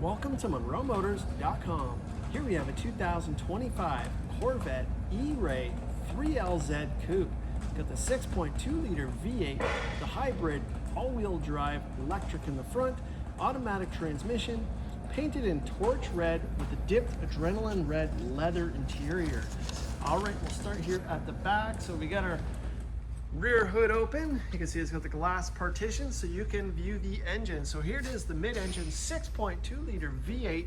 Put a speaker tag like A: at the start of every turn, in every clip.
A: Welcome to MonroeMotors.com. Here we have a 2025 Corvette E-Ray 3LZ Coupe. Got the 6.2 liter V8, the hybrid all-wheel drive electric in the front, automatic transmission, painted in torch red with a dipped adrenaline red leather interior. All right, we'll start here at the back. So we got our rear hood open. You can see it's got the glass partition so you can view the engine. So here it is, the mid-engine 6.2 liter V8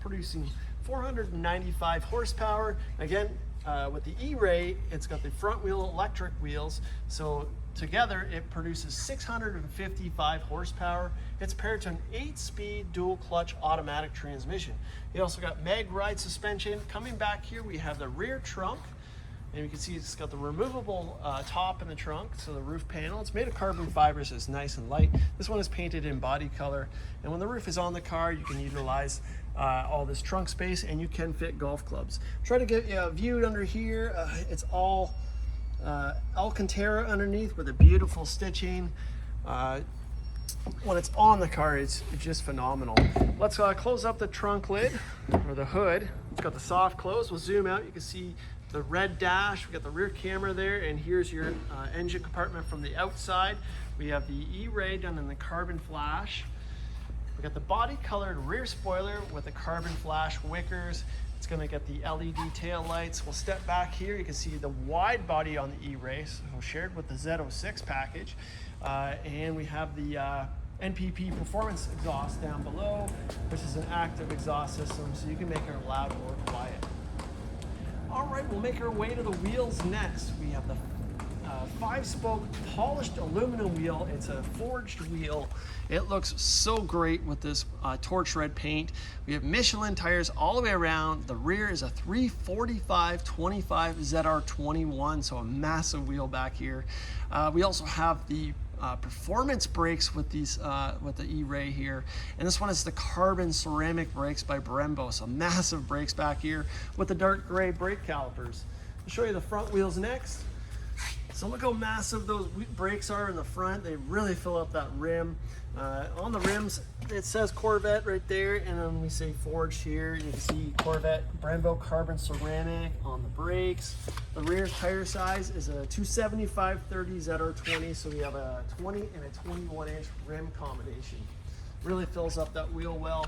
A: producing 495 horsepower. Again, with the E-Ray, it's got the front wheel electric wheels. So together it produces 655 horsepower. It's paired to an 8-speed dual clutch automatic transmission. You also got MagRide suspension. Coming back here, we have the rear trunk. And you can see it's got the removable top in the trunk, so the roof panel. It's made of carbon fiber, so it's nice and light. This one is painted in body color. And when the roof is on the car, you can utilize all this trunk space, and you can fit golf clubs. Try to get viewed under here. It's all Alcantara underneath with a beautiful stitching. When it's on the car, it's just phenomenal. Let's close up the trunk lid, or the hood. It's got the soft close. We'll zoom out. You can see the red dash. We got the rear camera there, and here's your engine compartment from the outside. We have the E-Ray done in the carbon flash. We got the body colored rear spoiler with the carbon flash wickers. It's going to get the LED tail lights. We'll step back here. You can see the wide body on the E-Ray, so shared with the Z51 package. And we have the NPP Performance exhaust down below, which is an active exhaust system, so you can make it loud or quiet. All right, we'll make our way to the wheels next. We have the 5-spoke polished aluminum wheel. It's a forged wheel. It looks so great with this torch red paint. We have Michelin tires all the way around. The rear is a 345/25 ZR21, so a massive wheel back here. We also have the performance brakes with these with the E-Ray here, and this one is the carbon ceramic brakes by Brembo, so massive brakes back here with the dark gray brake calipers. I'll show you the front wheels next. So look how massive those brakes are in the front. They really fill up that rim. On the rims, it says Corvette right there, and then we say forged here. You can see Corvette Brembo carbon ceramic on the brakes. The rear tire size is a 275/30 ZR20, so we have a 20 and a 21-inch rim combination. Really fills up that wheel well.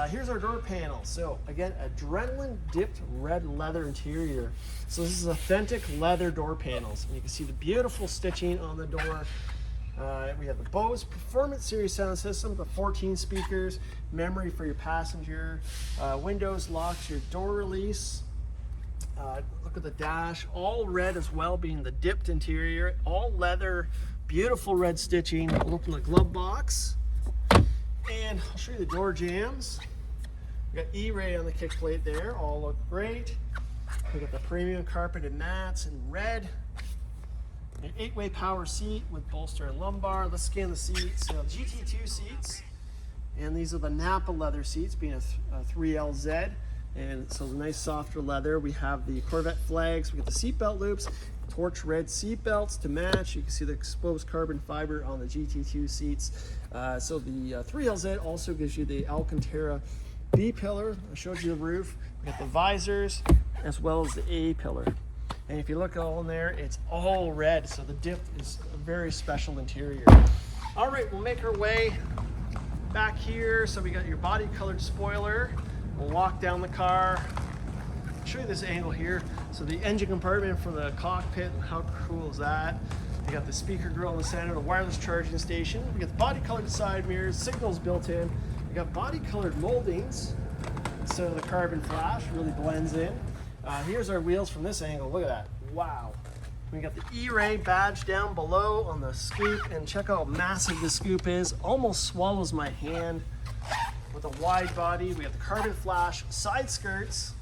A: Here's our door panel. So again, adrenaline dipped red leather interior. So this is authentic leather door panels. And you can see the beautiful stitching on the door. We have the Bose Performance Series sound system, the 14 speakers, memory for your passenger, windows, locks, your door release. Look at the dash, all red as well, being the dipped interior, all leather, beautiful red stitching. We'll open the glove box. And I'll show you the door jambs. We got E-Ray on the kick plate there, all look great. We got the premium carpeted mats in red. An 8-way power seat with bolster and lumbar. Let's scan the seats. So GT2 seats, and these are the Napa leather seats, being a 3LZ, and so nice softer leather. We have the Corvette flags. We got the seat belt loops, torch red seat belts to match. You can see the exposed carbon fiber on the GT2 seats. So the 3LZ also gives you the Alcantara B pillar. I showed you the roof. We got the visors as well as the A pillar. And if you look all in there, it's all red. So the dip is a very special interior. All right, we'll make our way back here. So we got your body colored spoiler. We'll walk down the car. I'll show you this angle here. So the engine compartment from the cockpit, how cool is that? You got the speaker grill in the center, the wireless charging station. We got the body colored side mirrors, signals built in. We got body colored moldings. So the carbon flash really blends in. Here's our wheels from this angle. Look at that. Wow. We got the E-Ray badge down below on the scoop, and check out how massive the scoop is. Almost swallows my hand. With a wide body, we got the carbon flash side skirts.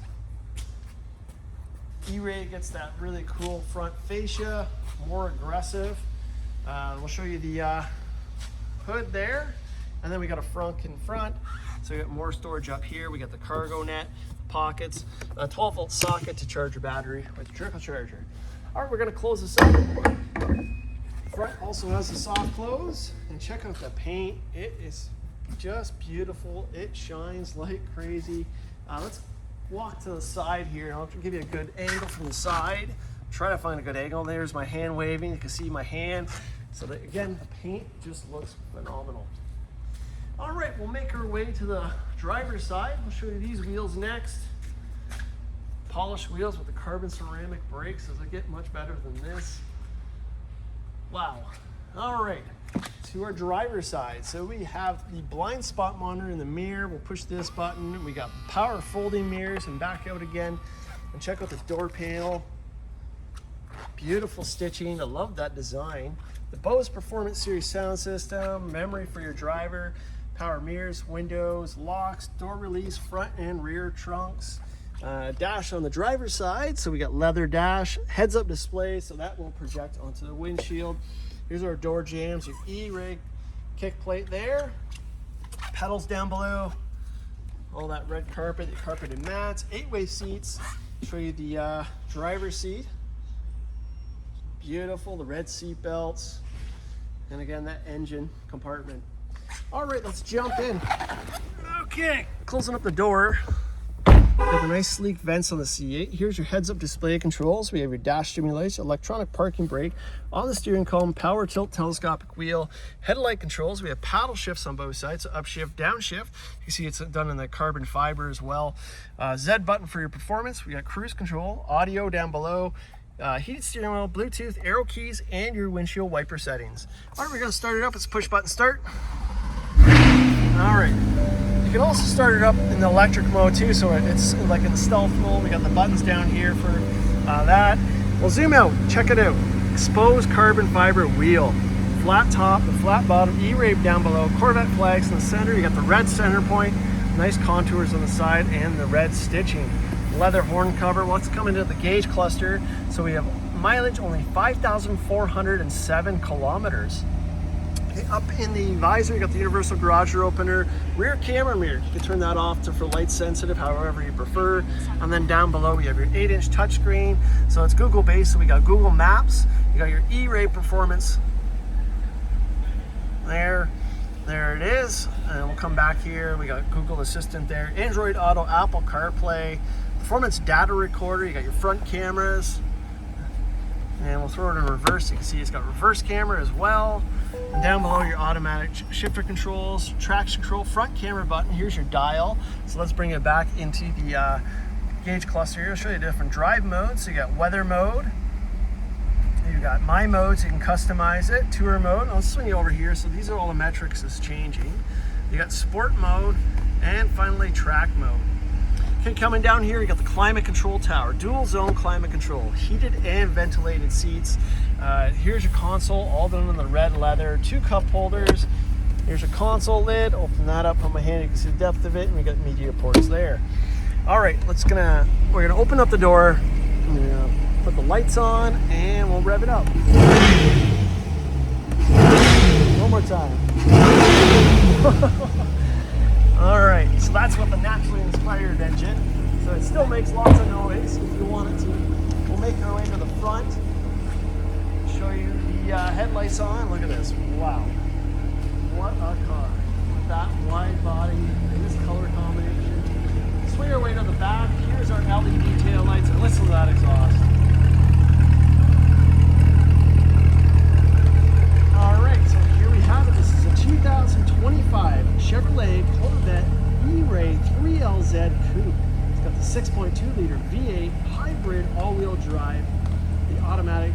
A: E-Ray gets that really cool front fascia, more aggressive. We'll show you the hood there, and then we got a frunk in front. So we got more storage up here. We got the cargo net, pockets, a 12-volt socket to charge your battery with a trickle charger. All right, we're gonna close this up. Front also has a soft close, and check out the paint. It is just beautiful. It shines like crazy. Let's walk to the side here. I'll give you a good angle from the side. Try to find a good angle. There's my hand waving. You can see my hand. So that, again, the paint just looks phenomenal. All right, we'll make our way to the driver's side. We'll show you these wheels next. Polished wheels with the carbon ceramic brakes. Does it get much better than this? Wow. All right, to our driver's side. So we have the blind spot monitor in the mirror. We'll push this button. We got power folding mirrors and back out again. And check out the door panel. Beautiful stitching. I love that design. The Bose Performance Series sound system, memory for your driver, power mirrors, windows, locks, door release, front and rear trunks. Dash on the driver's side, so we got leather dash, heads-up display, so that will project onto the windshield. Here's our door jambs, your E-Ray kick plate there, pedals down below, all that red carpet, the carpeted mats, 8-way seats. Show you the driver's seat. Beautiful, the red seat belts, and again that engine compartment. All right, let's jump in. Okay, closing up the door. Got the nice sleek vents on the C8. Here's your heads-up display controls. We have your dash stimulation, electronic parking brake, on the steering column, power tilt telescopic wheel, headlight controls. We have paddle shifts on both sides, so upshift, downshift. You see it's done in the carbon fiber as well. Z button for your performance. We got cruise control, audio down below, heated steering wheel, Bluetooth, arrow keys, and your windshield wiper settings. All right, we're gonna start it up. Let's push button start. All right. You can also start it up in the electric mode too, so it's like in the stealth mode. We got the buttons down here for that. We'll zoom out, check it out. Exposed carbon fiber wheel, flat top, the flat bottom, E-Ray down below, Corvette flags in the center. You got the red center point, nice contours on the side, and the red stitching. Leather horn cover. Well, let's come into the gauge cluster. So we have mileage only 5,407 kilometers. Up in the visor, you got the universal garage door opener, rear camera mirror. You can turn that off for light sensitive, however you prefer. And then down below, we have your 8-inch touchscreen. So it's Google based. So we got Google Maps. You got your E-Ray Performance. There it is. And we'll come back here. We got Google Assistant there. Android Auto, Apple CarPlay, Performance Data Recorder. You got your front cameras. And we'll throw it in reverse. You can see it's got reverse camera as well. And down below, your automatic shifter controls, traction control, front camera button. Here's your dial. So let's bring it back into the gauge cluster here. I'll show you different drive modes. So you got weather mode. You got my mode, so you can customize it. Tour mode. I'll swing you over here. So these are all the metrics that's changing. You got sport mode, and finally track mode. Okay, coming down here, you got the climate control tower, dual zone climate control, heated and ventilated seats. Here's your console, all done in the red leather, 2 cup holders. Here's your console lid. Open that up, put my hand, you can see the depth of it, and we got media ports there. All right, we're gonna open up the door. I'm gonna put the lights on, and we'll rev it up. One more time. All right, so that's with the naturally inspired engine. So it still makes lots of noise if you want it to. We'll make our way to the front. Show you the headlights on. Look at this, wow. What a car. With that wide body and this color combination. Swing our way to the back. Here's our LED tail lights, and listen to that exhaust. All right, so here we have it. This is a 2025 Chevrolet Corvette E-Ray 3LZ Coupe. It's got the 6.2 liter V8 hybrid all-wheel drive, the automatic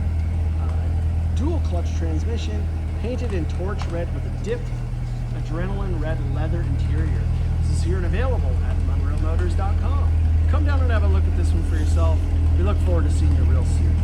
A: dual clutch transmission, painted in torch red with a dipped adrenaline red leather interior. This is here and available at MagRide.com. Come down and have a look at this one for yourself. We look forward to seeing you real soon.